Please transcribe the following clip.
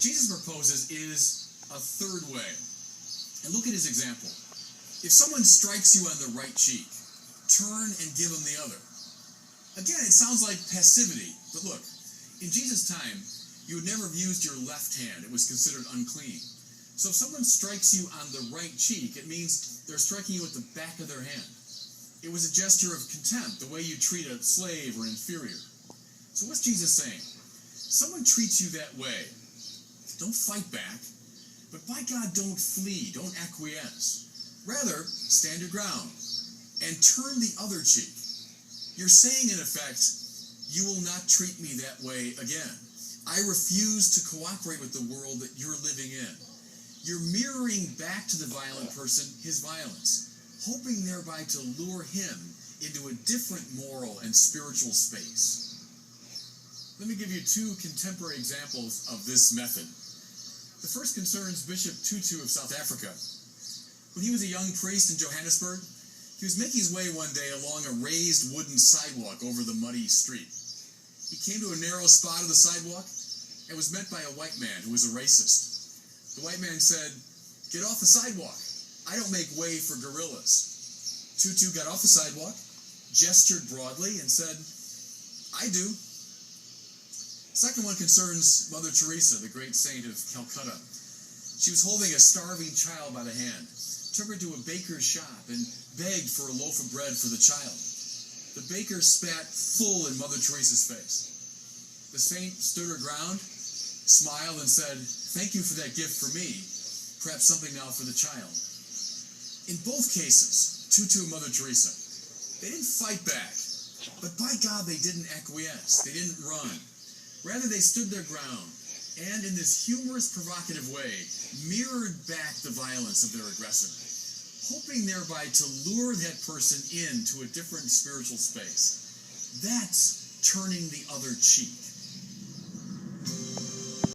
Jesus proposes is a third way. And look at his example. If someone strikes you on the right cheek, turn and give them the other. Again, it sounds like passivity, but look, in Jesus' time, you would never have used your left hand. It was considered unclean. So if someone strikes you on the right cheek, it means they're striking you at the back of their hand. It was a gesture of contempt, the way you treat a slave or inferior. So what's Jesus saying? Someone treats you that way, don't fight back, but by God, don't flee, don't acquiesce. Rather, stand your ground and turn the other cheek. You're saying, in effect, you will not treat me that way again. I refuse to cooperate with the world that you're living in. You're mirroring back to the violent person his violence, hoping thereby to lure him into a different moral and spiritual space. Let me give you two contemporary examples of this method. The first concerns Bishop Tutu of South Africa. When he was a young priest in Johannesburg, he was making his way one day along a raised wooden sidewalk over the muddy street. He came to a narrow spot of the sidewalk and was met by a white man who was a racist. The white man said, "Get off the sidewalk. I don't make way for gorillas." Tutu got off the sidewalk, gestured broadly, and said, "I do." The second one concerns Mother Teresa, the great saint of Calcutta. She was holding a starving child by the hand, took her to a baker's shop, and begged for a loaf of bread for the child. The baker spat full in Mother Teresa's face. The saint stood her ground, smiled, and said, "Thank you for that gift for me. Perhaps something now for the child." In both cases, Tutu and Mother Teresa, they didn't fight back, but by God, they didn't acquiesce. They didn't run. Rather, they stood their ground, and in this humorous, provocative way, mirrored back the violence of their aggressor, hoping thereby to lure that person into a different spiritual space. That's turning the other cheek.